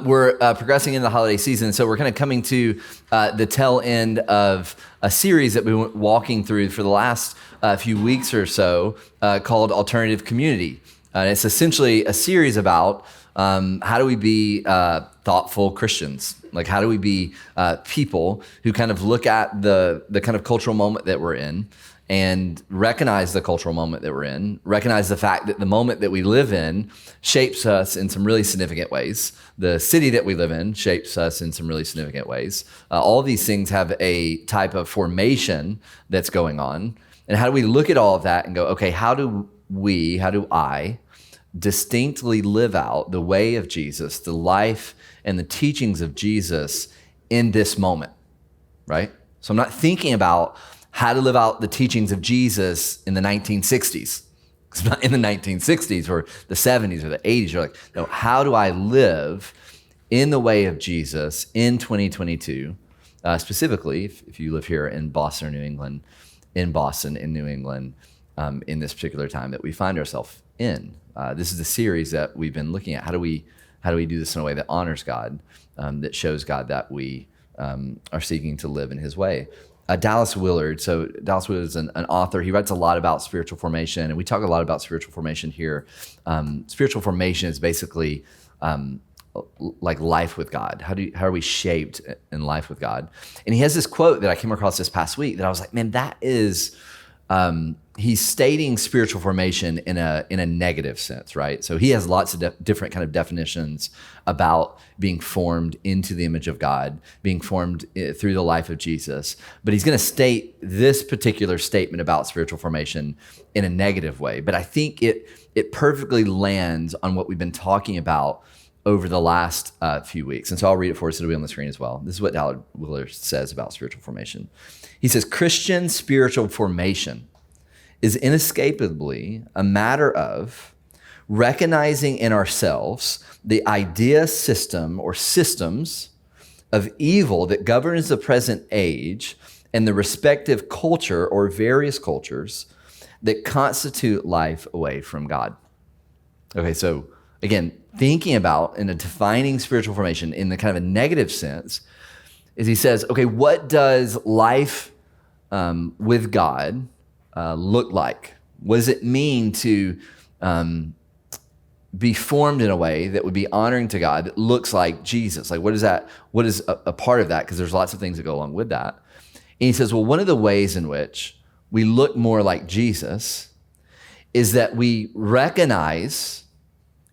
we're progressing into the holiday season, so we're kind of coming to the tail end of a series that we were walking through for the last few weeks or so called Alternative Community. It's essentially a series about how do we be thoughtful Christians? Like, how do we be people who kind of look at the kind of cultural moment that we're in and recognize the cultural moment that we're in, recognize the fact that the moment that we live in shapes us in some really significant ways. The city that we live in shapes us in some really significant ways. All of these things have a type of formation that's going on. And how do we look at all of that and go, okay, how do I distinctly live out the way of Jesus, the life and the teachings of Jesus in this moment, right? So I'm not thinking about how to live out the teachings of Jesus in the 1960s. It's not in the 1960s or the 70s or the 80s. You're like, no, how do I live in the way of Jesus in 2022? Specifically, if you live here in Boston or New England, in Boston, in New England, in this particular time that we find ourselves in. This is the series that we've been looking at. How do we do this in a way that honors God, that shows God that we are seeking to live in his way? Dallas Willard. So Dallas Willard is an author. He writes a lot about spiritual formation, and we talk a lot about spiritual formation here. Spiritual formation is basically like life with God. How are we shaped in life with God? And he has this quote that I came across this past week that I was like, man, that is. He's stating spiritual formation in a negative sense, right? So he has lots of different kind of definitions about being formed into the image of God, being formed through the life of Jesus. But he's going to state this particular statement about spiritual formation in a negative way. But I think it perfectly lands on what we've been talking about over the last few weeks. And so I'll read it for us. It'll be on the screen as well. This is what Dallas Willard says about spiritual formation. He says, Christian spiritual formation is inescapably a matter of recognizing in ourselves the idea system or systems of evil that governs the present age and the respective culture or various cultures that constitute life away from God. Okay, so again, thinking about and defining spiritual formation in the kind of a negative sense is he says, okay, what does life with God look like? What does it mean to be formed in a way that would be honoring to God that looks like Jesus? Like, what is that? What is a part of that? Because there's lots of things that go along with that. And he says, well, one of the ways in which we look more like Jesus is that we recognize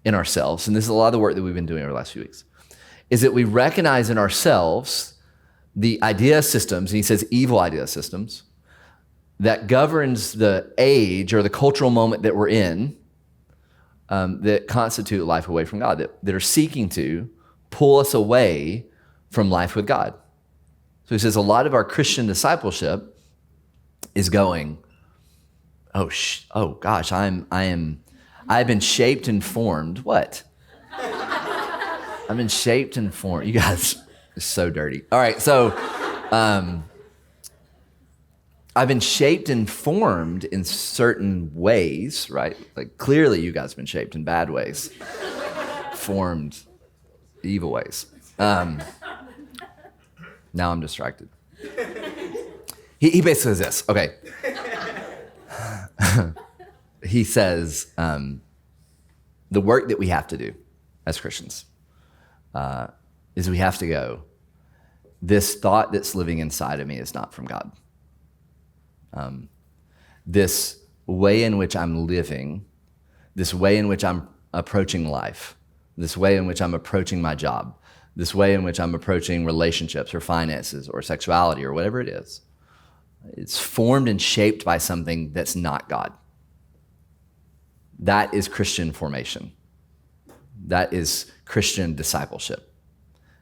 in ourselves, and this is a lot of the work that we've been doing over the last few weeks, is that we recognize in ourselves the idea systems, and he says evil idea systems, that governs the age or the cultural moment that we're in, that constitute life away from God, that are seeking to pull us away from life with God. So he says a lot of our Christian discipleship is going, oh gosh, I've been shaped and formed. What? I've been shaped and formed. You guys are so dirty. All right, so I've been shaped and formed in certain ways, right? Like clearly you guys have been shaped in bad ways, formed evil ways. Now I'm distracted. He basically says this, okay. He says the work that we have to do as Christians is we have to go, this thought that's living inside of me is not from God. This way in which I'm living, this way in which I'm approaching life, this way in which I'm approaching my job, this way in which I'm approaching relationships or finances or sexuality or whatever it is, it's formed and shaped by something that's not God. That is Christian formation. That is Christian discipleship.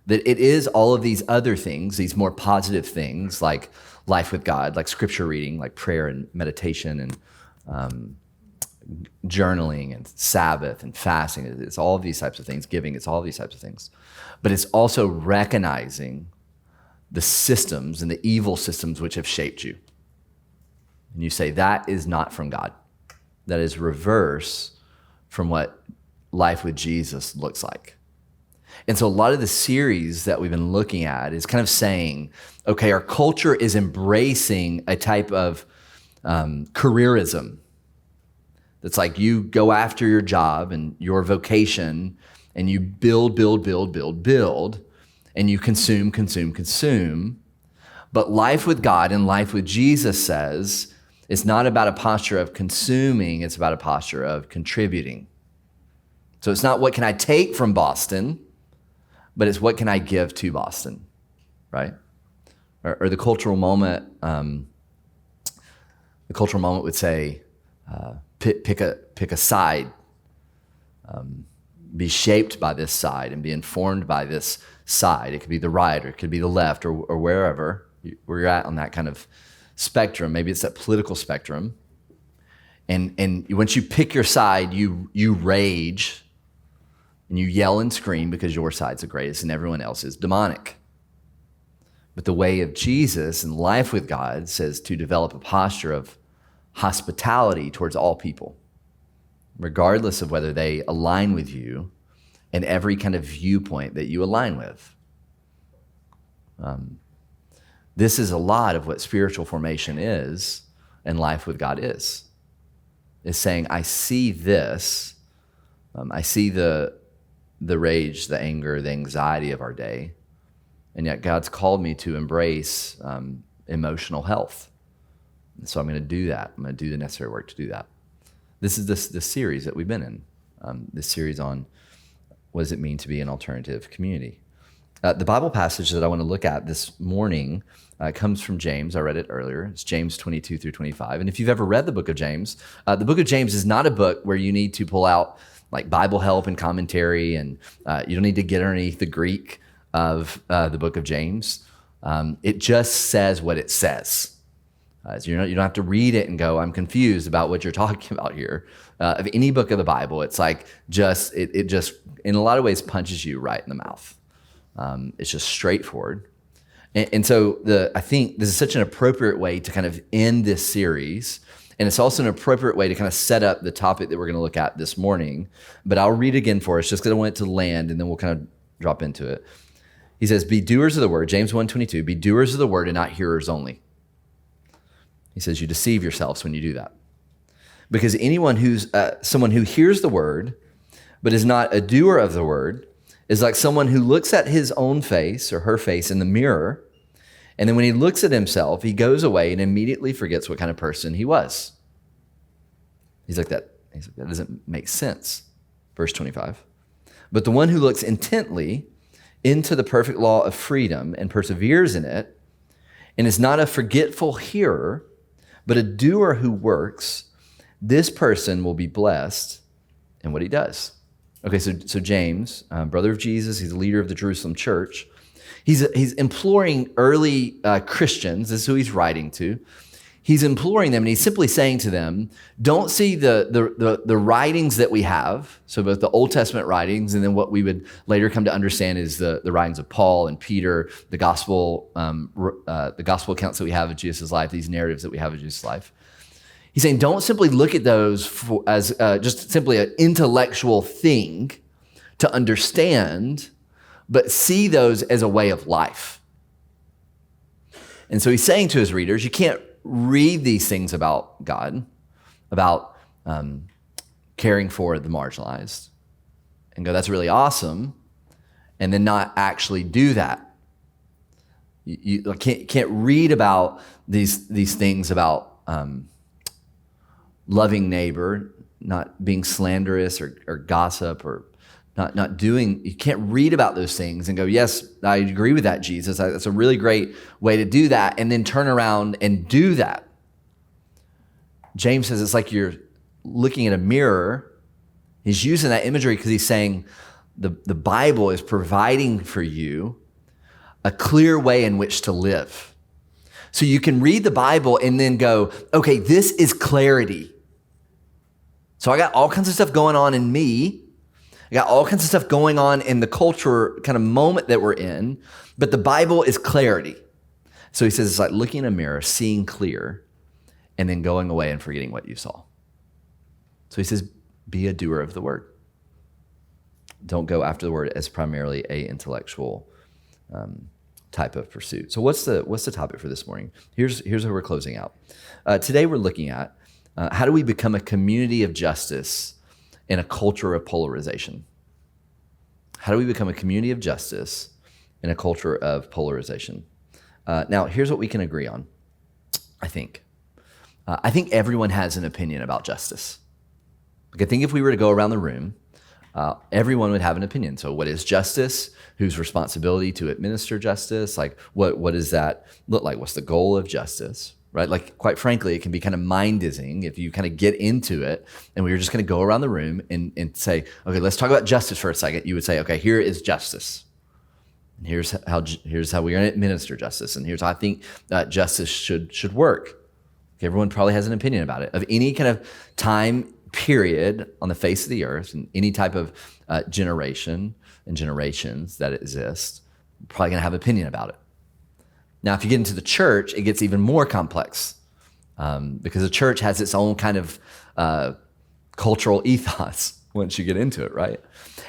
That it is all of these other things, these more positive things like life with God, like scripture reading, like prayer and meditation and journaling and Sabbath and fasting. It's all of these types of things, giving, it's all of these types of things. But it's also recognizing the systems and the evil systems which have shaped you. And you say, that is not from God. That is reverse from what life with Jesus looks like. And so a lot of the series that we've been looking at is kind of saying, okay, our culture is embracing a type of careerism. That's like you go after your job and your vocation and you build, and you consume. But life with God and life with Jesus says it's not about a posture of consuming, it's about a posture of contributing. So it's not what can I take from Boston, but it's what can I give to Boston, right? Or the cultural moment would say, pick a side, be shaped by this side and be informed by this side. It could be the right or it could be the left or where you're at on that kind of spectrum. Maybe it's that political spectrum. And once you pick your side, you rage and you yell and scream because your side's the greatest and everyone else is demonic. But the way of Jesus and life with God says to develop a posture of hospitality towards all people, regardless of whether they align with you and every kind of viewpoint that you align with. This is a lot of what spiritual formation is and life with God is saying, I see this, I see the rage, the anger, the anxiety of our day, and yet God's called me to embrace emotional health. And so I'm going to do that. I'm going to do the necessary work to do that. This is this series that we've been in, this series on what does it mean to be an alternative community. The Bible passage that I want to look at this morning comes from James. I read it earlier. It's James 22 through 25. And if you've ever read the book of James, the book of James is not a book where you need to pull out like Bible help and commentary, and you don't need to get underneath the Greek of the book of James. It just says what it says. So you don't have to read it and go, I'm confused about what you're talking about here. Of any book of the Bible, it's like it just in a lot of ways punches you right in the mouth. It's just straightforward. And so I think this is such an appropriate way to kind of end this series. And it's also an appropriate way to kind of set up the topic that we're going to look at this morning. But I'll read again for us just because I want it to land, and then we'll kind of drop into it. He says, be doers of the word, James 1:22, be doers of the word and not hearers only. He says, you deceive yourselves when you do that. Because anyone who's someone who hears the word, but is not a doer of the word, is like someone who looks at his own face or her face in the mirror, and then when he looks at himself, he goes away and immediately forgets what kind of person he was. He's like, that doesn't make sense. Verse 25. But the one who looks intently into the perfect law of freedom and perseveres in it, and is not a forgetful hearer, but a doer who works, this person will be blessed in what he does. Okay, so James, brother of Jesus, he's the leader of the Jerusalem church. He's imploring early Christians, this is who he's writing to. He's imploring them, and he's simply saying to them, don't see the writings that we have, so both the Old Testament writings and then what we would later come to understand is the writings of Paul and Peter, the gospel accounts that we have of Jesus' life, these narratives that we have of Jesus' life. He's saying, don't simply look at those as just simply an intellectual thing to understand, but see those as a way of life. And so he's saying to his readers, you can't read these things about God, about caring for the marginalized, and go, that's really awesome, and then not actually do that. You can't read about these things about loving neighbor, not being slanderous or gossip or not doing, you can't read about those things and go, yes, I agree with that, Jesus. That's a really great way to do that, and then turn around and do that. James says it's like you're looking at a mirror. He's using that imagery because he's saying the Bible is providing for you a clear way in which to live. So you can read the Bible and then go, okay, this is clarity. So I got all kinds of stuff going on in me. I got all kinds of stuff going on in the culture kind of moment that we're in, but the Bible is clarity. So he says it's like looking in a mirror, seeing clear, and then going away and forgetting what you saw. So he says, be a doer of the word. don't go after the word as primarily a intellectual type of pursuit. So what's the topic for this morning? Here's how we're closing out. Today we're looking at how do we become a community of justice in a culture of polarization? How do we become a community of justice in a culture of polarization? Now, here's what we can agree on, I think. I think everyone has an opinion about justice. Like, I think if we were to go around the room, everyone would have an opinion. So what is justice? Whose responsibility to administer justice? Like, what does that look like? What's the goal of justice, right? Like, quite frankly, it can be kind of mind-dizzying if you kind of get into it and we were just going to go around the room and say, okay, let's talk about justice for a second. You would say, okay, here is justice. And here's how we're going to administer justice. And here's how I think justice should work. Okay, everyone probably has an opinion about it. Of any kind of time period on the face of the earth and any type of generation and generations that exist, probably going to have an opinion about it. Now, if you get into the church, it gets even more complex because the church has its own kind of cultural ethos once you get into it, right?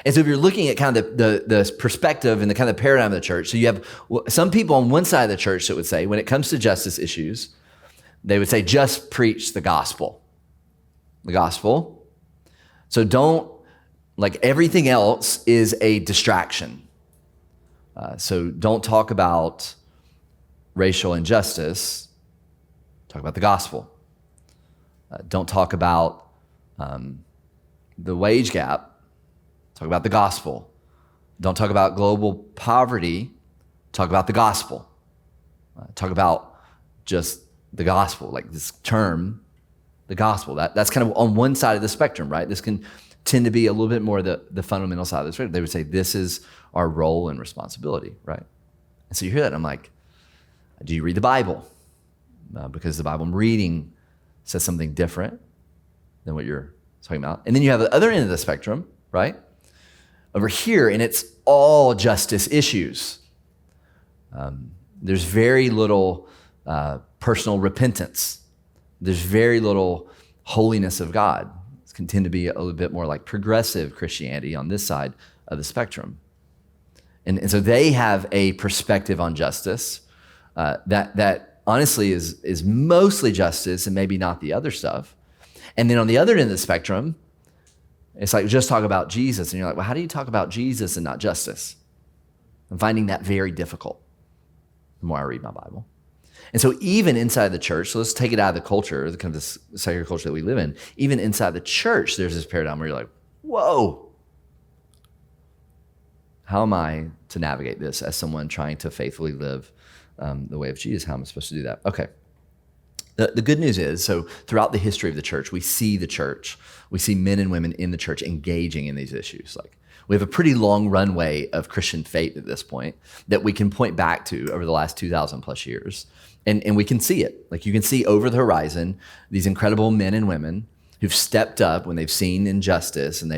And so if you're looking at kind of the perspective and the kind of paradigm of the church, so you have some people on one side of the church that would say, when it comes to justice issues, they would say, just preach the gospel. The gospel. So don't, like, everything else is a distraction. So don't talk about racial injustice, talk about the gospel. Don't talk about the wage gap, talk about the gospel. Don't talk about global poverty, talk about the gospel. Talk about just the gospel, like this term, the gospel. That's kind of on one side of the spectrum, right? This can tend to be a little bit more the fundamental side of the spectrum. They would say this is our role and responsibility, right? And so you hear that, and I'm like, do you read the Bible? Because the Bible I'm reading says something different than what you're talking about. And then you have the other end of the spectrum, right? Over here, and it's all justice issues. There's very little personal repentance. There's very little holiness of God. It can tend to be a little bit more like progressive Christianity on this side of the spectrum. And so they have a perspective on justice that honestly is mostly justice and maybe not the other stuff. And then on the other end of the spectrum, it's like, just talk about Jesus. And you're like, well, how do you talk about Jesus and not justice? I'm finding that very difficult the more I read my Bible. And so even inside the church, so let's take it out of the culture, the kind of this secular culture that we live in, even inside the church, there's this paradigm where you're like, whoa, how am I to navigate this as someone trying to faithfully live the way of Jesus? How am I supposed to do that? Okay. The good news is, so throughout the history of the church, we see men and women in the church engaging in these issues. Like, we have a pretty long runway of Christian faith at this point that we can point back to over the last 2,000 plus years. And we can see it. Like, you can see over the horizon these incredible men and women who've stepped up when they've seen injustice and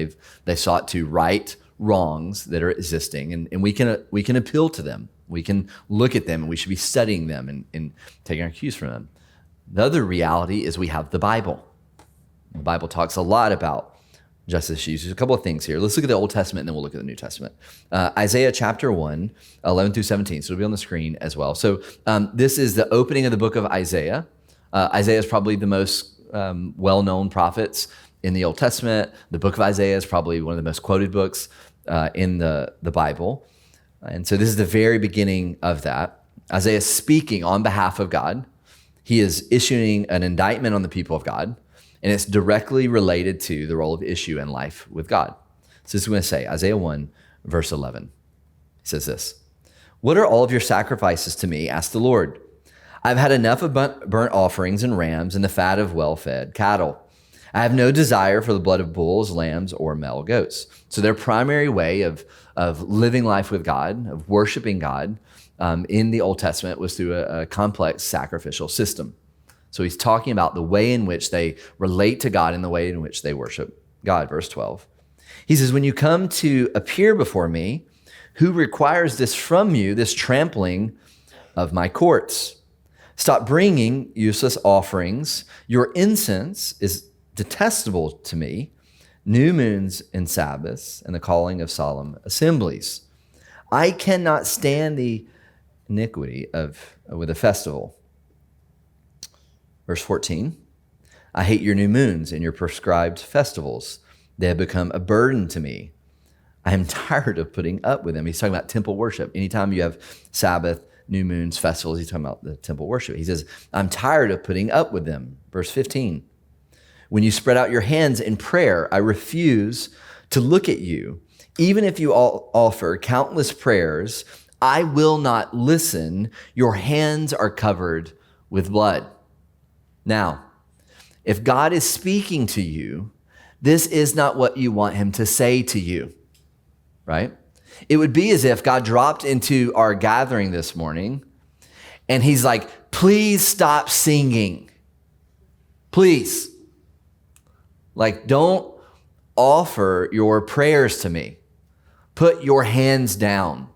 they sought to right wrongs that are existing. And we can appeal to them. We can look at them, and we should be studying them and taking our cues from them. The other reality is we have the Bible. The Bible talks a lot about justice issues. There's a couple of things here. Let's look at the Old Testament, and then we'll look at the New Testament. Isaiah chapter 1, 11 through 17. So it'll be on the screen as well. So this is the opening of the book of Isaiah. Isaiah is probably the most well-known prophets in the Old Testament. The book of Isaiah is probably one of the most quoted books in the Bible. And so this is the very beginning of that. Isaiah is speaking on behalf of God. He is issuing an indictment on the people of God, and it's directly related to the role of issue in life with God. So this is what I'm going to say, Isaiah 1, verse 11. He says this, "What are all of your sacrifices to me? Asked the Lord. I've had enough of burnt offerings and rams and the fat of well-fed cattle. I have no desire for the blood of bulls, lambs, or male goats." So their primary way of living life with God, of worshiping God, in the Old Testament was through a complex sacrificial system. So he's talking about the way in which they relate to God and the way in which they worship God. Verse 12. He says, "When you come to appear before me, who requires this from you, this trampling of my courts? Stop bringing useless offerings. Your incense is detestable to me. new moons and Sabbaths, and the calling of solemn assemblies. I cannot stand the iniquity with a festival. Verse 14, I hate your new moons and your prescribed festivals. They have become a burden to me. I am tired of putting up with them. He's talking about temple worship. Anytime you have Sabbath, new moons, festivals, he's talking about the temple worship. He says, I'm tired of putting up with them. Verse 15, when you spread out your hands in prayer, I refuse to look at you. Even if you offer countless prayers, I will not listen. Your hands are covered with blood. Now, if God is speaking to you, this is not what you want him to say to you, right? It would be as if God dropped into our gathering this morning and he's like, please stop singing. Please. Like, don't offer your prayers to me. Put your hands down.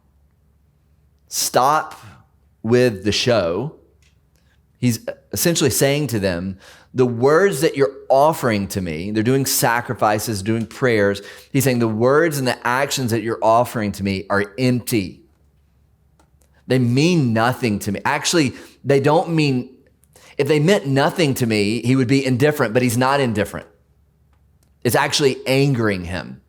Stop with the show. He's essentially saying to them, the words that you're offering to me, they're doing sacrifices, doing prayers. He's saying the words and the actions that you're offering to me are empty. They mean nothing to me. Actually, they don't mean, if they meant nothing to me, he would be indifferent, but he's not indifferent. It's actually angering him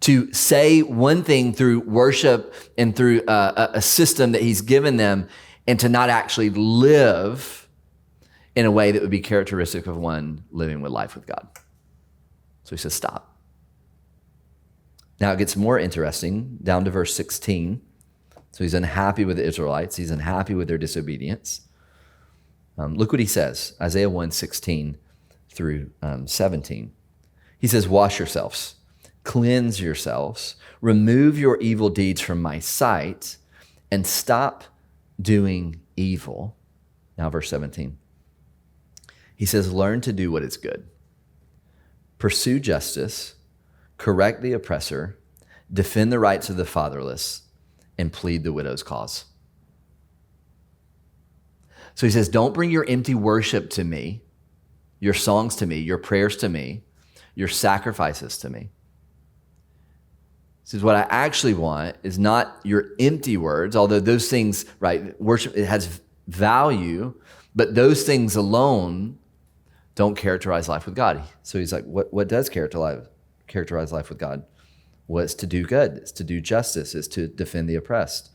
to say one thing through worship and through a system that he's given them, and to not actually live in a way that would be characteristic of one living with life with God. So he says, stop. Now it gets more interesting, down to verse 16. So he's unhappy with the Israelites. He's unhappy with their disobedience. Look what he says, Isaiah 1:16 through 17. He says, wash yourselves, cleanse yourselves, remove your evil deeds from my sight, and stop doing evil. Now verse 17. He says, learn to do what is good. Pursue justice, correct the oppressor, defend the rights of the fatherless, and plead the widow's cause. So he says, don't bring your empty worship to me, your songs to me, your prayers to me, your sacrifices to me. He says, what I actually want is not your empty words, although those things, right, worship, it has value, but those things alone don't characterize life with God. So he's like, what does characterize life with God? Well, it's to do good. It's to do justice. It's to defend the oppressed.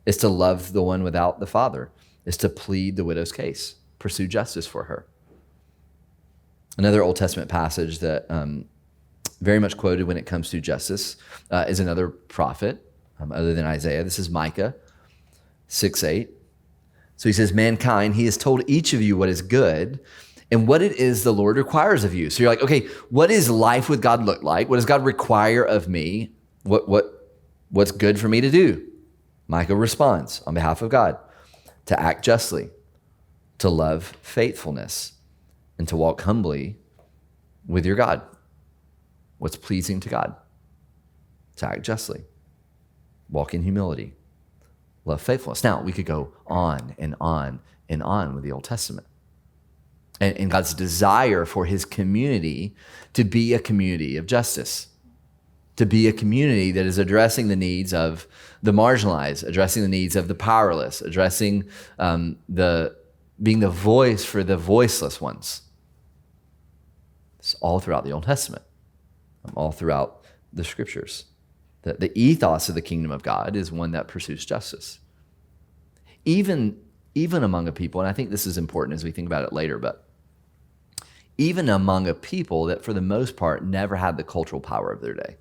It's to love the one without the father. It's to plead the widow's case, pursue justice for her. Another Old Testament passage that very much quoted when it comes to justice is another prophet other than Isaiah. This is Micah 6:8. So he says, mankind, he has told each of you what is good and what it is the Lord requires of you. So you're like, okay, what does life with God look like? What does God require of me? What's good for me to do? Micah responds on behalf of God, to act justly, to love faithfulness, and to walk humbly with your God. What's pleasing to God? To act justly, walk in humility, love faithfulness. Now, we could go on and on and on with the Old Testament. And God's desire for his community to be a community of justice, to be a community that is addressing the needs of the marginalized, addressing the needs of the powerless, addressing being the voice for the voiceless ones. It's all throughout the Old Testament, all throughout the scriptures. The ethos of the kingdom of God is one that pursues justice. Even among a people, and I think this is important as we think about it later, but even among a people that for the most part never had the cultural power of their day.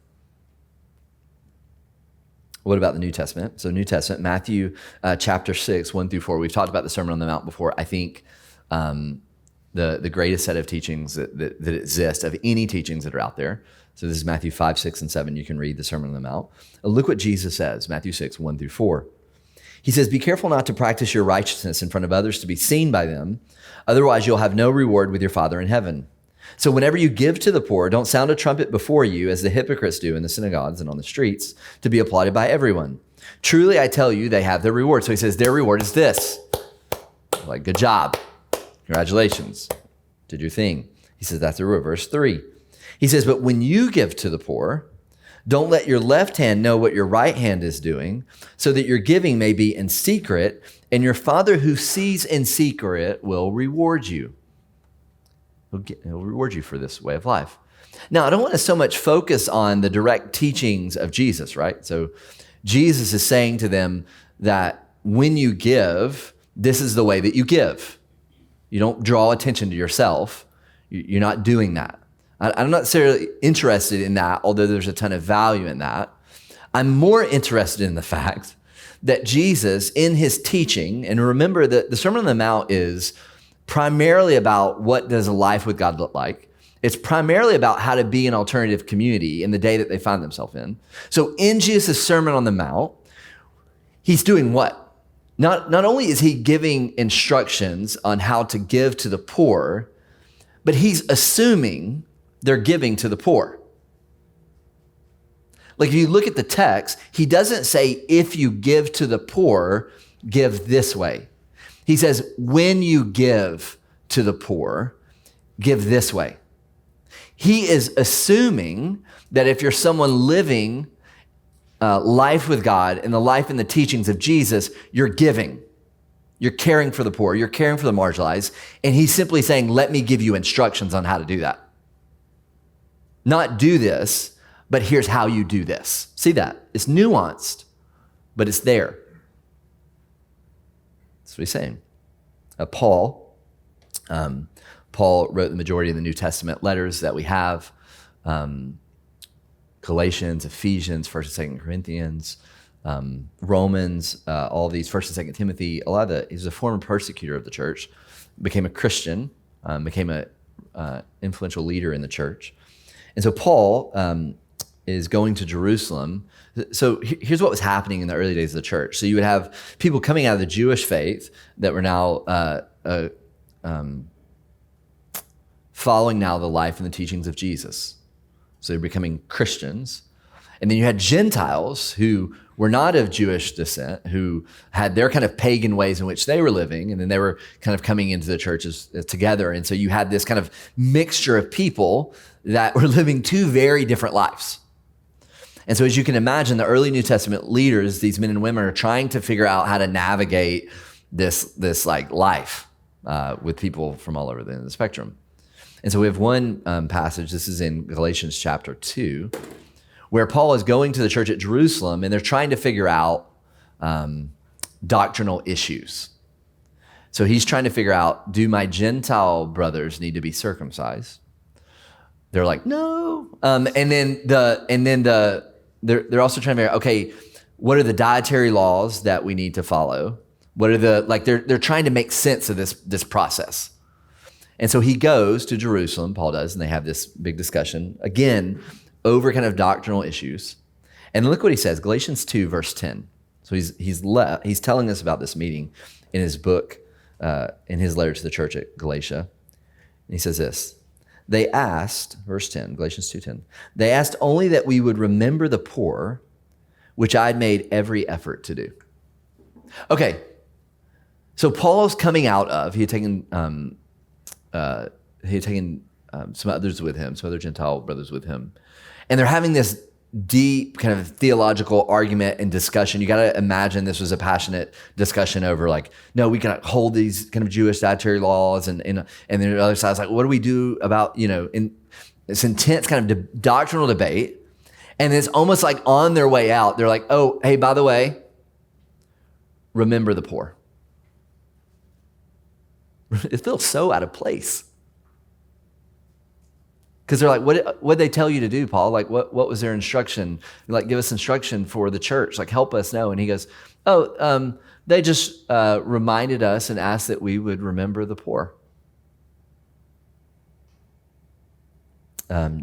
What about the New Testament? So New Testament, Matthew chapter 6, 1 through 4. We've talked about the Sermon on the Mount before. I think the greatest set of teachings that exist, of any teachings that are out there. So this is Matthew 5, 6, and 7. You can read the Sermon on the Mount. Look what Jesus says, Matthew 6, 1 through 4. He says, be careful not to practice your righteousness in front of others to be seen by them. Otherwise, you'll have no reward with your Father in heaven. So whenever you give to the poor, don't sound a trumpet before you, as the hypocrites do in the synagogues and on the streets, to be applauded by everyone. Truly, I tell you, they have their reward. So he says, their reward is this. Like, good job. Congratulations. Did your thing. He says, that's the reward. Verse 3. He says, but when you give to the poor, don't let your left hand know what your right hand is doing, so that your giving may be in secret, and your Father who sees in secret will reward you. He'll reward you for this way of life. Now, I don't want to so much focus on the direct teachings of Jesus, right? So Jesus is saying to them that when you give, this is the way that you give. You don't draw attention to yourself. You're not doing that. I'm not necessarily interested in that, although there's a ton of value in that. I'm more interested in the fact that Jesus, in his teaching, and remember that the Sermon on the Mount is primarily about what does a life with God look like. It's primarily about how to be an alternative community in the day that they find themselves in. So in Jesus' Sermon on the Mount, he's doing what? Not only is he giving instructions on how to give to the poor, but he's assuming they're giving to the poor. Like if you look at the text, he doesn't say, if you give to the poor, give this way. He says, when you give to the poor, give this way. He is assuming that if you're someone living life with God and the life and the teachings of Jesus, you're giving. You're caring for the poor. You're caring for the marginalized. And he's simply saying, let me give you instructions on how to do that. Not do this, but here's how you do this. See that? It's nuanced, but it's there. That's what he's saying. Paul wrote the majority of the New Testament letters that we have. Galatians, Ephesians, 1st and 2nd Corinthians, Romans, all these, 1st and 2nd Timothy. He was a former persecutor of the church, became a Christian, became an influential leader in the church. And so Paul is going to Jerusalem. So here's what was happening in the early days of the church. So you would have people coming out of the Jewish faith that were now following now the life and the teachings of Jesus. So they're becoming Christians. And then you had Gentiles who were not of Jewish descent, who had their kind of pagan ways in which they were living, and then they were kind of coming into the churches together. And so you had this kind of mixture of people that were living two very different lives. And so as you can imagine, the early New Testament leaders, these men and women, are trying to figure out how to navigate this like life with people from all over the spectrum. And so we have one passage, this is in Galatians chapter 2, where Paul is going to the church at Jerusalem and they're trying to figure out doctrinal issues. So he's trying to figure out, do my Gentile brothers need to be circumcised? They're like, no. And then they're also trying to figure out, okay, what are the dietary laws that we need to follow? What are they're trying to make sense of this process. And so he goes to Jerusalem, Paul does, and they have this big discussion, again, over kind of doctrinal issues. And look what he says, Galatians 2, verse 10. So he's telling us about this meeting in his book, in his letter to the church at Galatia. And he says this, they asked, verse 10, Galatians 2:10, they asked only that we would remember the poor, which I'd made every effort to do. Okay, so Paul's coming out of, he had taken some others with him, some other Gentile brothers with him. And they're having this deep kind of theological argument and discussion. You got to imagine this was a passionate discussion over like, no, we can hold these kind of Jewish dietary laws. And then the other side's like, what do we do about, in this intense kind of doctrinal debate. And it's almost like on their way out, they're like, oh, hey, by the way, remember the poor. It feels so out of place. Because they're like, what did they tell you to do, Paul? Like, what was their instruction? Like, give us instruction for the church. Like, help us know. And he goes, they just reminded us and asked that we would remember the poor.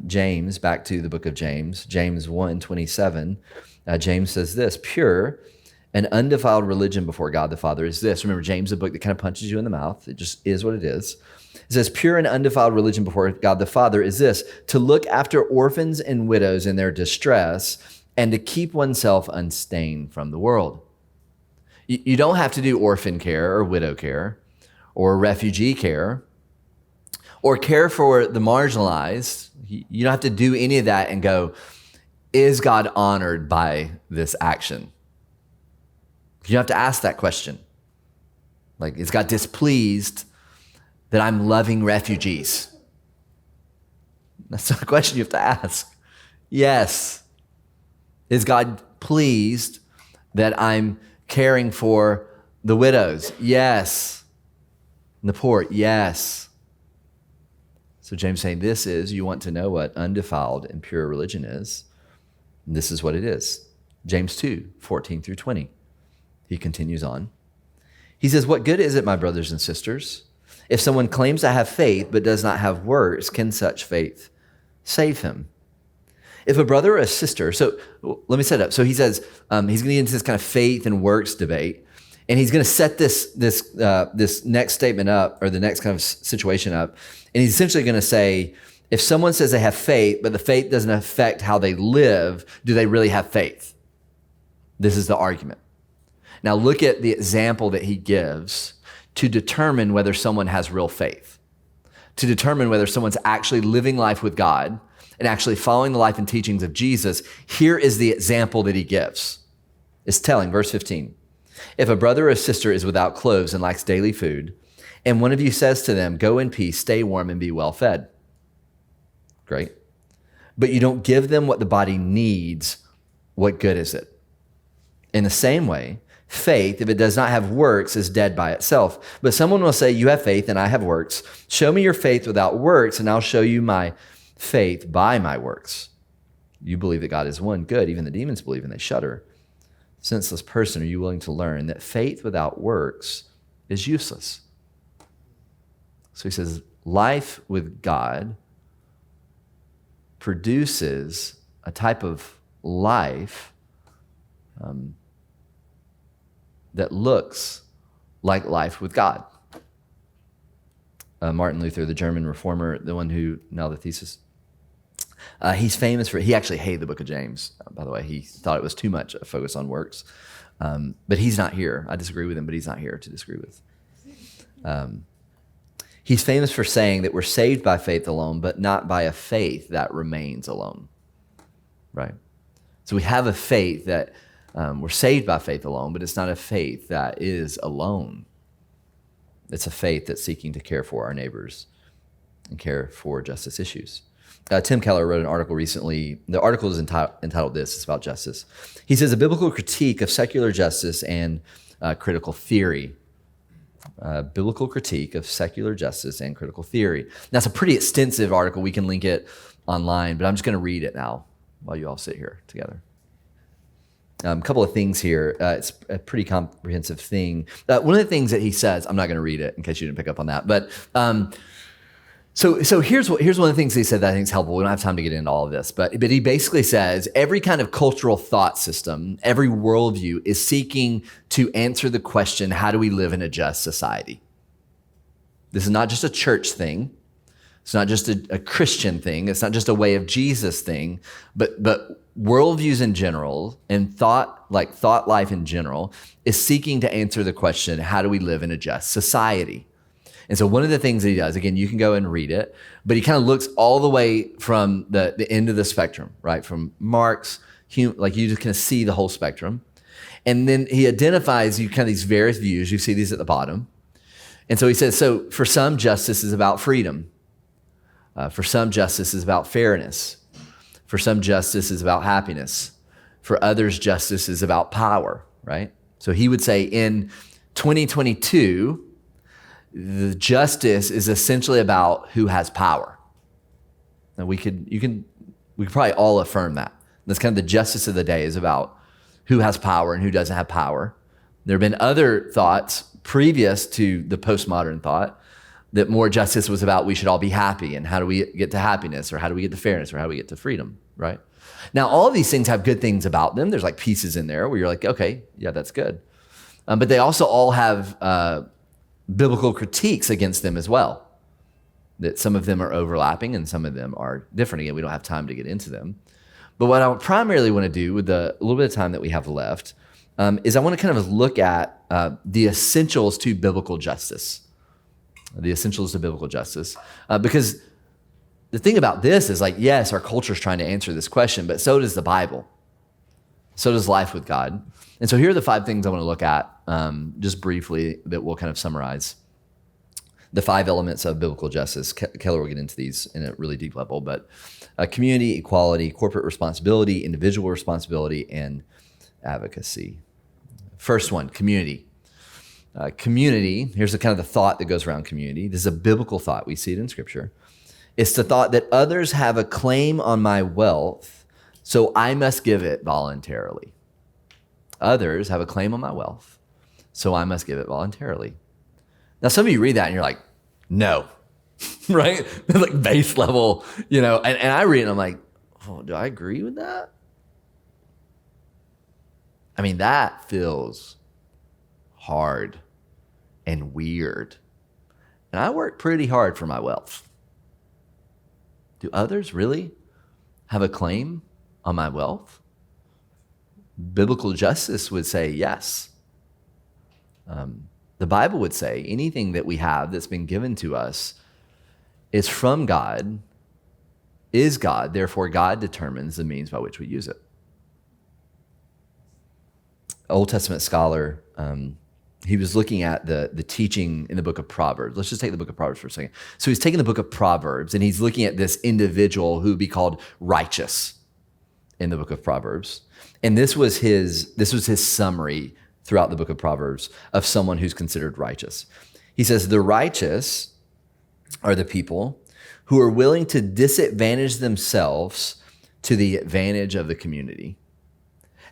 James, back to the book of James, James 1:27, James says this, pure and undefiled religion before God the Father is this. Remember, James is a book that kind of punches you in the mouth. It just is what it is. It says, pure and undefiled religion before God the Father is this, to look after orphans and widows in their distress and to keep oneself unstained from the world. You don't have to do orphan care or widow care or refugee care or care for the marginalized, you don't have to do any of that and go, is God honored by this action? You have to ask that question. Like, is God displeased that I'm loving refugees? That's not a question you have to ask. Yes. Is God pleased that I'm caring for the widows? Yes. And the poor? Yes. So James is saying this is, you want to know what undefiled and pure religion is. And this is what it is. James 2, 14 through 20. He continues on. He says, what good is it, my brothers and sisters, if someone claims to have faith but does not have works? Can such faith save him? If a brother or a sister, so let me set it up. So he says, he's going to get into this kind of faith and works debate, and he's going to set this next statement up, or the next kind of situation up, and he's essentially going to say, if someone says they have faith, but the faith doesn't affect how they live, do they really have faith? This is the argument. Now look at the example that he gives to determine whether someone has real faith, to determine whether someone's actually living life with God and actually following the life and teachings of Jesus. Here is the example that he gives. It's telling, verse 15. If a brother or sister is without clothes and lacks daily food, and one of you says to them, go in peace, stay warm, and be well fed. Great. But you don't give them what the body needs, what good is it? In the same way, faith, if it does not have works, is dead by itself. But someone will say, you have faith and I have works. Show me your faith without works, and I'll show you my faith by my works. You believe that God is one. Good. Even the demons believe and they shudder. Senseless person, are you willing to learn that faith without works is useless? So he says, life with God produces a type of life that looks like life with God. Martin Luther, the German reformer, the one who nailed the thesis, he's famous for, he actually hated the book of James, by the way. He thought it was too much a focus on works. But he's not here. I disagree with him, but he's not here to disagree with. He's famous for saying that we're saved by faith alone, but not by a faith that remains alone, right? So we have a faith that we're saved by faith alone, but it's not a faith that is alone. It's a faith that's seeking to care for our neighbors and care for justice issues. Tim Keller wrote an article recently. The article is entitled this. It's about justice. He says, a biblical critique of secular justice and critical theory. Biblical critique of secular justice and critical theory. Now, it's a pretty extensive article. We can link it online, but I'm just going to read it now while you all sit here together. A couple of things here. It's a pretty comprehensive thing. One of the things that he says, I'm not going to read it in case you didn't pick up on that, but so here's one of the things he said that I think is helpful. We don't have time to get into all of this, but he basically says every kind of cultural thought system, every worldview is seeking to answer the question, how do we live in a just society? This is not just a church thing. It's not just a Christian thing. It's not just a way of Jesus thing, but worldviews in general and thought life in general is seeking to answer the question, how do we live in a just society? And so one of the things that he does, again, you can go and read it, but he kind of looks all the way from the end of the spectrum, right? From Marx, like you just kind of see the whole spectrum. And then he identifies you kind of these various views. You see these at the bottom. And so he says, so for some, justice is about freedom. For some, justice is about fairness. For some, justice is about happiness. For others, justice is about power, right? So he would say in 2022, the justice is essentially about who has power. Now we could probably all affirm that. That's kind of the justice of the day is about who has power and who doesn't have power. There have been other thoughts previous to the postmodern thought that more justice was about we should all be happy and how do we get to happiness or how do we get to fairness or how do we get to freedom, right? Now, all of these things have good things about them. There's like pieces in there where you're like, okay, yeah, that's good. But they also all have biblical critiques against them as well. That some of them are overlapping and some of them are different. Again, we don't have time to get into them. But what I primarily want to do with the little bit of time that we have left is I want to kind of look at the essentials to biblical justice. the essentials of biblical justice. Because the thing about this is like, yes, our culture is trying to answer this question, but so does the Bible. So does life with God. And so here are the 5 things I want to look at just briefly that we'll kind of summarize. The 5 elements of biblical justice. Keller will get into these in a really deep level, but community, equality, corporate responsibility, individual responsibility, and advocacy. First one, community. Community, here's the kind of the thought that goes around community. This is a biblical thought. We see it in Scripture. It's the thought that others have a claim on my wealth, so I must give it voluntarily. Others have a claim on my wealth, so I must give it voluntarily. Now, some of you read that and you're like, no, right? Like base level, and I read it and I'm like, oh, do I agree with that? I mean, that feels hard and weird. And I work pretty hard for my wealth. Do others really have a claim on my wealth? Biblical justice would say yes. The Bible would say anything that we have that's been given to us is from God, is God, therefore God determines the means by which we use it. Old Testament scholar, he was looking at the teaching in the book of Proverbs. Let's just take the book of Proverbs for a second. So he's taking the book of Proverbs and he's looking at this individual who would be called righteous in the book of Proverbs. And this was his summary throughout the book of Proverbs of someone who's considered righteous. He says, the righteous are the people who are willing to disadvantage themselves to the advantage of the community.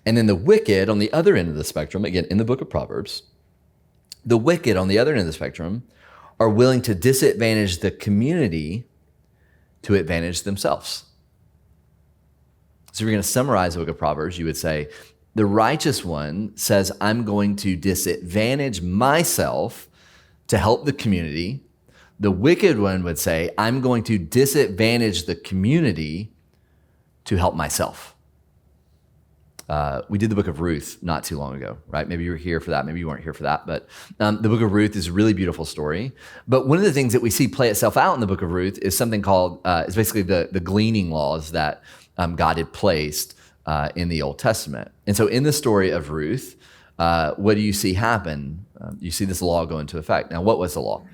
And then the wicked on the other end of the spectrum, again, in the book of Proverbs, the wicked on the other end of the spectrum are willing to disadvantage the community to advantage themselves. So if you're going to summarize the book of Proverbs, you would say, the righteous one says, I'm going to disadvantage myself to help the community. The wicked one would say, I'm going to disadvantage the community to help myself. We did the book of Ruth not too long ago, right? Maybe you were here for that. Maybe you weren't here for that. But the book of Ruth is a really beautiful story. But one of the things that we see play itself out in the book of Ruth is something called, it's basically the gleaning laws that God had placed in the Old Testament. And so in the story of Ruth, what do you see happen? You see this law go into effect. Now, what was the law?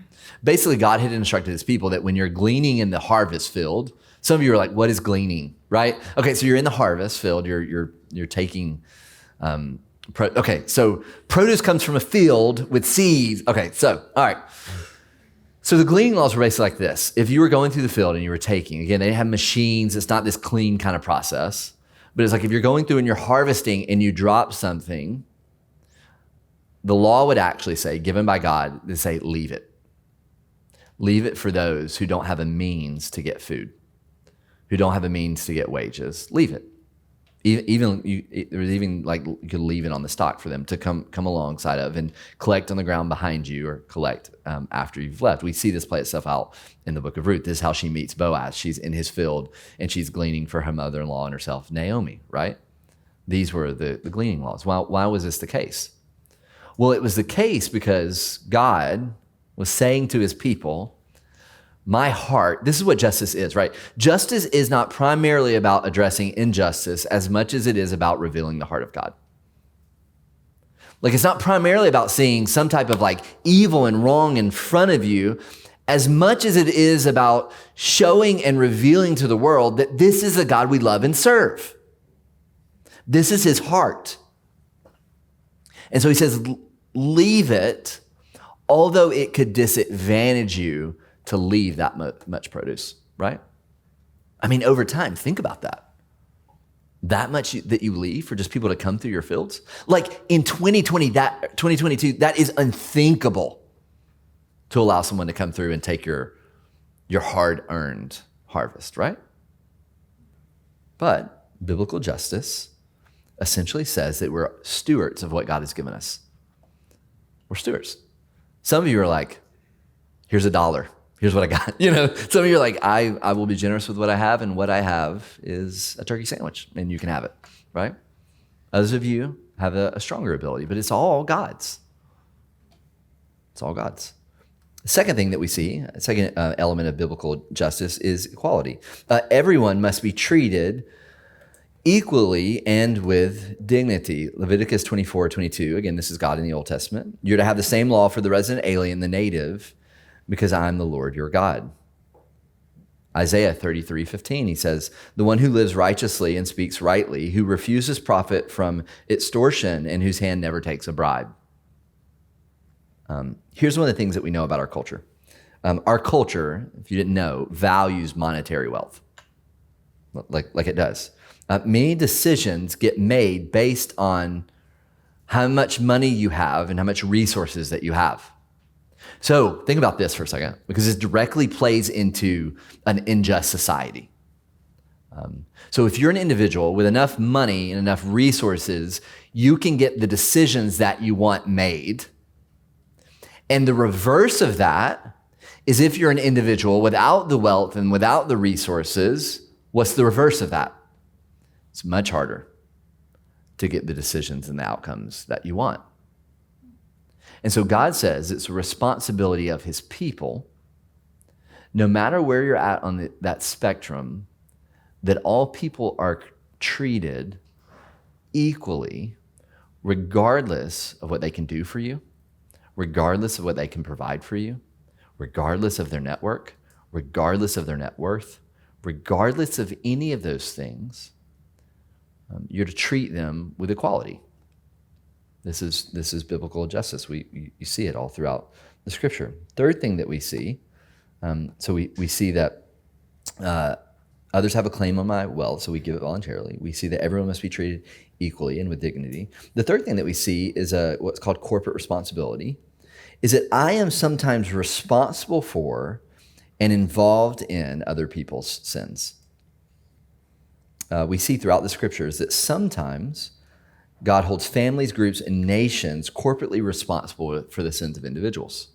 Basically, God had instructed his people that when you're gleaning in the harvest field, some of you are like, what is gleaning, right? Okay, so you're in the harvest field, you're taking, okay, so produce comes from a field with seeds. Okay, so, all right. So the gleaning laws were basically like this. If you were going through the field and you were taking, again, they have machines, it's not this clean kind of process, but it's like if you're going through and you're harvesting and you drop something, the law would actually say, given by God, they say, leave it. Leave it for those who don't have a means to get food, who don't have a means to get wages. Leave it. There's even like you could leave it on the stock for them to come alongside of and collect on the ground behind you or collect after you've left. We see this play itself out in the book of Ruth. This is how she meets Boaz. She's in his field and she's gleaning for her mother-in-law and herself, Naomi, right? These were the gleaning laws. Why was this the case? Well, it was the case because God was saying to his people, my heart, this is what justice is, right? Justice is not primarily about addressing injustice as much as it is about revealing the heart of God. Like it's not primarily about seeing some type of like evil and wrong in front of you as much as it is about showing and revealing to the world that this is a God we love and serve. This is his heart. And so he says, leave it, although it could disadvantage you to leave that much produce, right? I mean, over time, think about that. That much that you leave for just people to come through your fields. Like in 2022, that is unthinkable to allow someone to come through and take your hard-earned harvest, right? But biblical justice essentially says that we're stewards of what God has given us. We're stewards. Some of you are like, here's $1. Here's what I got. Some of you are like, I will be generous with what I have, and what I have is a turkey sandwich, and you can have it, right? Others of you have a stronger ability, but it's all God's. It's all God's. The second thing that we see, a second element of biblical justice is equality. Everyone must be treated equally and with dignity. Leviticus 24:22. Again, this is God in the Old Testament. You're to have the same law for the resident alien, the native, because I'm the Lord your God. Isaiah 33:15, he says, the one who lives righteously and speaks rightly, who refuses profit from extortion and whose hand never takes a bribe. Here's one of the things that we know about our culture. Our culture, if you didn't know, values monetary wealth, like it does. Many decisions get made based on how much money you have and how much resources that you have. So think about this for a second, because it directly plays into an unjust society. So if you're an individual with enough money and enough resources, you can get the decisions that you want made. And the reverse of that is if you're an individual without the wealth and without the resources, what's the reverse of that? It's much harder to get the decisions and the outcomes that you want. And so God says it's a responsibility of his people, no matter where you're at on that spectrum, that all people are treated equally, regardless of what they can do for you, regardless of what they can provide for you, regardless of their network, regardless of their net worth, regardless of any of those things. You're to treat them with equality. This is biblical justice. You see it all throughout the scripture. Third thing that we see, so we see that others have a claim on my wealth, so we give it voluntarily. We see that everyone must be treated equally and with dignity. The third thing that we see is what's called corporate responsibility, is that I am sometimes responsible for and involved in other people's sins. We see throughout the scriptures that sometimes God holds families, groups, and nations corporately responsible for the sins of individuals.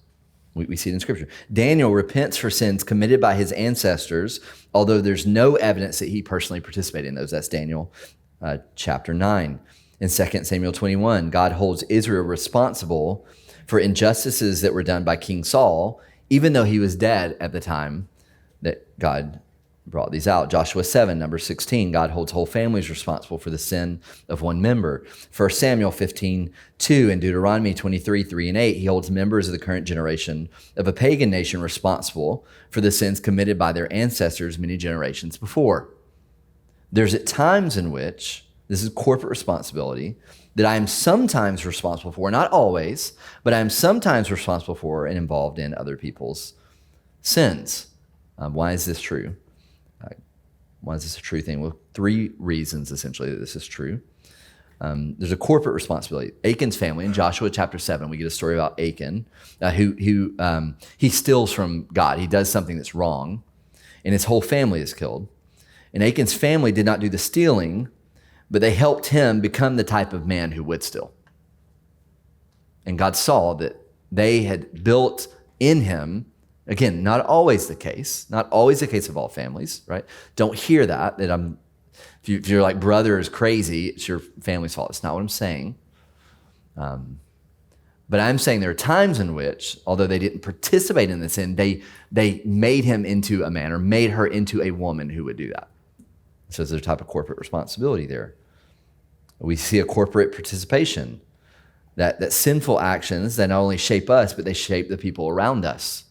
We see it in Scripture. Daniel repents for sins committed by his ancestors, although there's no evidence that he personally participated in those. That's Daniel chapter 9. In 2 Samuel 21, God holds Israel responsible for injustices that were done by King Saul, even though he was dead at the time that God brought these out. Joshua 7, number 16, God holds whole families responsible for the sin of one member. 1 Samuel 15:2 and Deuteronomy 23:3 and 8, he holds members of the current generation of a pagan nation responsible for the sins committed by their ancestors many generations before. There's at times in which, this is corporate responsibility, that I am sometimes responsible for, not always, but I am sometimes responsible for and involved in other people's sins. Why is this true? Why is this a true thing? Well, three reasons, essentially, that this is true. There's a corporate responsibility. Achan's family, in Joshua chapter 7, we get a story about Achan, who he steals from God. He does something that's wrong, and his whole family is killed. And Achan's family did not do the stealing, but they helped him become the type of man who would steal. And God saw that they had built in him. Again, not always the case of all families, right? Don't hear that if you're like, brother is crazy, it's your family's fault. It's not what I'm saying. But I'm saying there are times in which, although they didn't participate in the sin, they made him into a man or made her into a woman who would do that. So there's a type of corporate responsibility there. We see a corporate participation, that sinful actions that not only shape us, but they shape the people around us.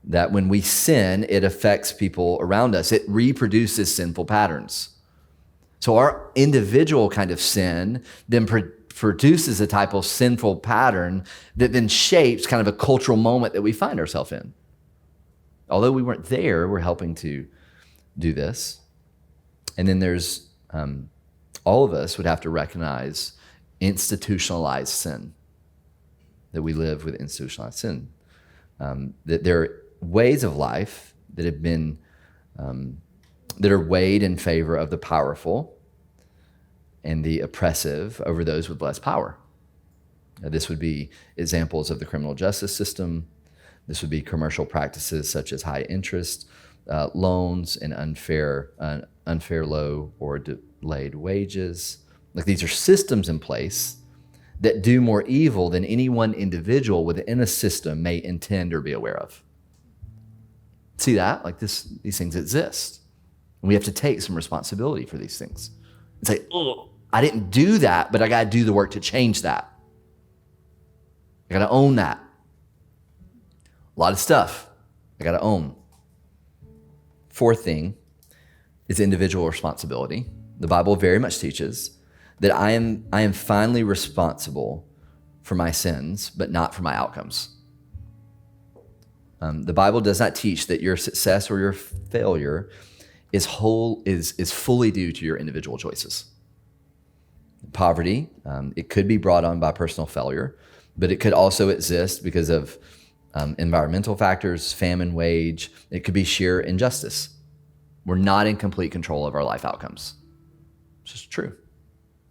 That when we sin, it affects people around us. It reproduces sinful patterns. So our individual kind of sin then produces a type of sinful pattern that then shapes kind of a cultural moment that we find ourselves in. Although we weren't there, we're helping to do this. And then there's, all of us would have to recognize institutionalized sin, that we live with institutionalized sin. That there are ways of life that have been, that are weighed in favor of the powerful and the oppressive over those with less power. Now, this would be examples of the criminal justice system. This would be commercial practices such as high interest loans and unfair low or delayed wages. Like, these are systems in place that do more evil than any one individual within a system may intend or be aware of. See that? Like these things exist. And we have to take some responsibility for these things and say, oh, I didn't do that, but I got to do the work to change that. I got to own that. A lot of stuff I got to own. Fourth thing is individual responsibility. The Bible very much teaches that I am finally responsible for my sins, but not for my outcomes. The Bible does not teach that your success or your failure is fully due to your individual choices. Poverty, it could be brought on by personal failure, but it could also exist because of environmental factors, famine, wage. It could be sheer injustice. We're not in complete control of our life outcomes. It's just true.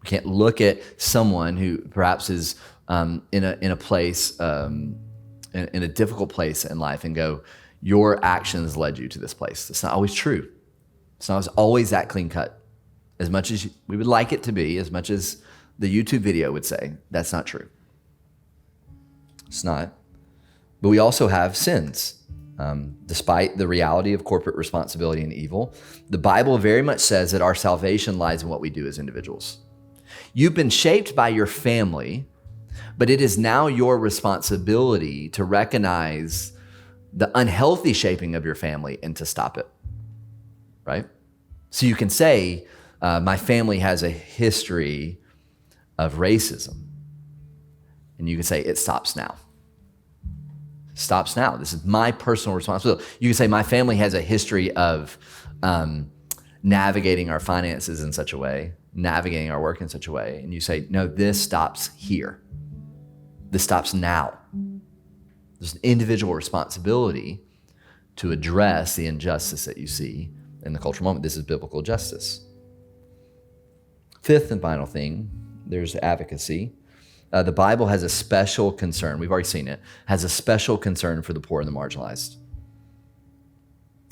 We can't look at someone who perhaps is in a place, in a difficult place in life and go, your actions led you to this place. It's not always true. It's not always that clean cut. As much as we would like it to be, as much as the YouTube video would say, that's not true. It's not. But we also have sins. Despite the reality of corporate responsibility and evil, the Bible very much says that our salvation lies in what we do as individuals. You've been shaped by your family, but it is now your responsibility to recognize the unhealthy shaping of your family and to stop it, right? So you can say, my family has a history of racism, and you can say, it stops now. Stops now. This is my personal responsibility. You can say my family has a history of navigating our finances in such a way, navigating our work in such a way, and you say, no, this stops here. This stops now. There's an individual responsibility to address the injustice that you see in the cultural moment. This is biblical justice. Fifth and final thing, there's advocacy. The Bible has a special concern, we've already seen it, has a special concern for the poor and the marginalized.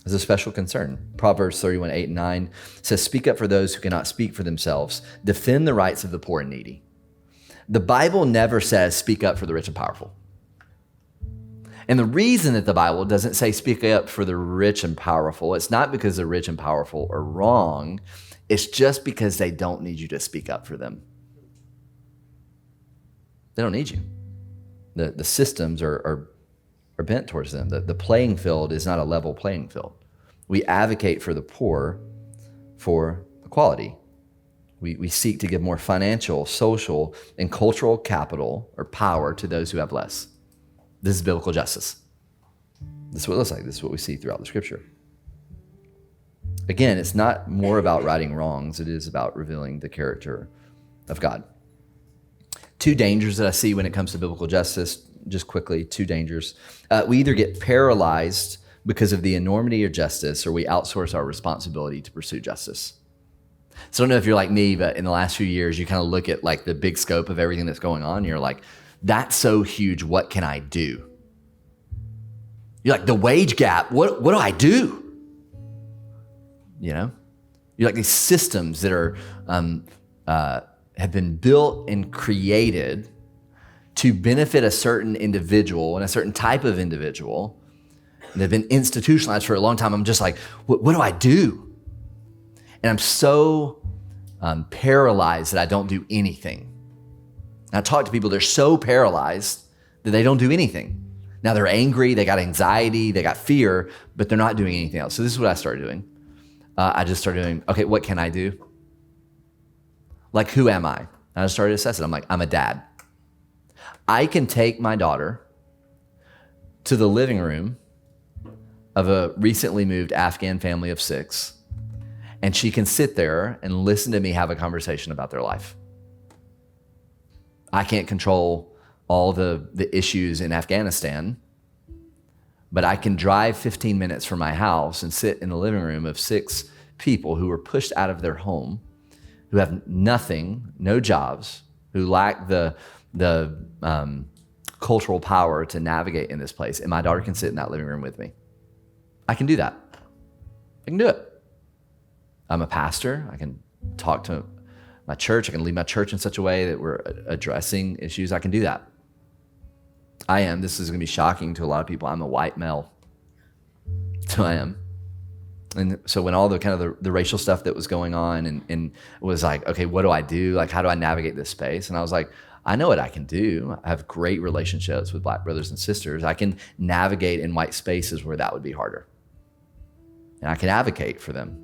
Has a special concern. Proverbs 31:8-9 says, speak up for those who cannot speak for themselves. Defend the rights of the poor and needy. The Bible never says speak up for the rich and powerful. And the reason that the Bible doesn't say speak up for the rich and powerful, it's not because the rich and powerful are wrong, it's just because they don't need you to speak up for them. They don't need you. The systems are bent towards them. The playing field is not a level playing field. We advocate for the poor for equality. We seek to give more financial, social, and cultural capital or power to those who have less. This is biblical justice. This is what it looks like. This is what we see throughout the scripture. Again, it's not more about righting wrongs. It is about revealing the character of God. Two dangers that I see when it comes to biblical justice, just quickly, two dangers. We either get paralyzed because of the enormity of justice, or we outsource our responsibility to pursue justice. So I don't know if you're like me, but in the last few years, you kind of look at like the big scope of everything that's going on, and you're like, that's so huge, what can I do? You're like, the wage gap, what do I do? You know? You're like these systems that are have been built and created to benefit a certain individual and a certain type of individual. And they've been institutionalized for a long time. I'm just like, what do I do? And I'm so paralyzed that I don't do anything. And I talk to people, they're so paralyzed that they don't do anything. Now they're angry, they got anxiety, they got fear, but they're not doing anything else. So this is what I started doing. I just started doing, okay, what can I do? Like, who am I? And I started assessing. I'm like, I'm a dad. I can take my daughter to the living room of a recently moved Afghan family of 6, and she can sit there and listen to me have a conversation about their life. I can't control all the issues in Afghanistan, but I can drive 15 minutes from my house and sit in the living room of 6 people who were pushed out of their home, who have nothing, no jobs, who lack the cultural power to navigate in this place. And my daughter can sit in that living room with me. I can do that. I can do it. I'm a pastor. I can talk to my church. I can lead my church in such a way that we're addressing issues. I can do that. This is going to be shocking to a lot of people. I'm a white male. So I am. And so when all the kind of the racial stuff that was going on and was like, okay, what do I do? Like, how do I navigate this space? And I was like, I know what I can do. I have great relationships with Black brothers and sisters. I can navigate in white spaces where that would be harder. And I can advocate for them.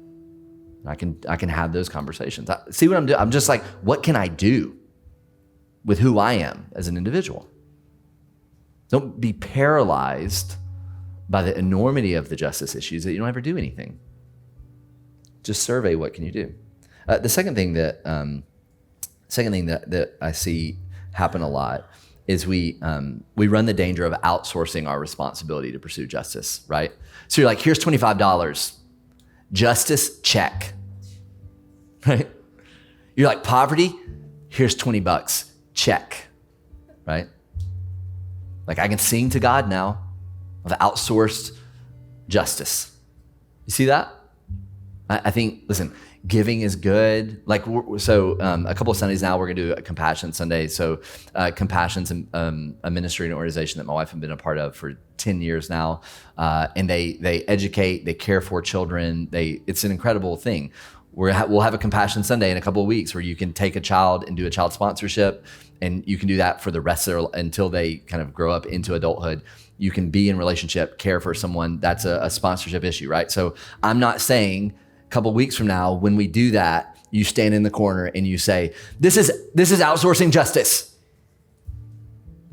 I can have those conversations. See what I'm doing? I'm just like, what can I do with who I am as an individual? Don't be paralyzed by the enormity of the justice issues that you don't ever do anything. Just survey what can you do. The second thing that I see happen a lot is we run the danger of outsourcing our responsibility to pursue justice, right? So you're like, here's $25. Justice, check. Right? You're like, poverty, here's $20. Check. Right? Like, I can sing to God now. I've outsourced justice. You see that? I think, listen, giving is good. Like, a couple of Sundays now, we're gonna do a Compassion Sunday. So Compassion's a ministry and organization that my wife has been a part of for 10 years now. And they educate, they care for children. It's an incredible thing. We'll have a Compassion Sunday in a couple of weeks where you can take a child and do a child sponsorship, and you can do that for the rest of until they kind of grow up into adulthood. You can be in relationship, care for someone. That's a sponsorship issue, right? So I'm not saying a couple of weeks from now, when we do that, you stand in the corner and you say, this is outsourcing justice,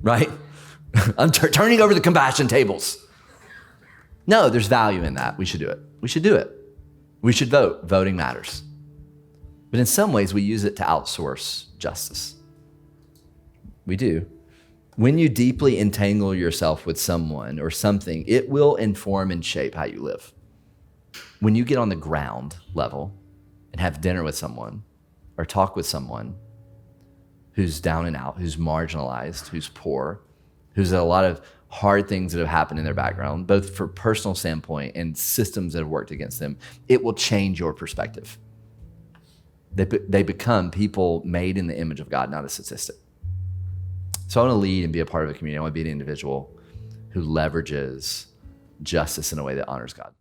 right? I'm turning over the compassion tables. No, there's value in that. We should do it. We should do it. We should vote. Voting matters. But in some ways, we use it to outsource justice. We do. When you deeply entangle yourself with someone or something, it will inform and shape how you live. When you get on the ground level and have dinner with someone or talk with someone who's down and out, who's marginalized, who's poor, who's had a lot of hard things that have happened in their background, both for personal standpoint and systems that have worked against them, it will change your perspective. They become people made in the image of God, not a statistic. So I want to lead and be a part of a community. I want to be an individual who leverages justice in a way that honors God.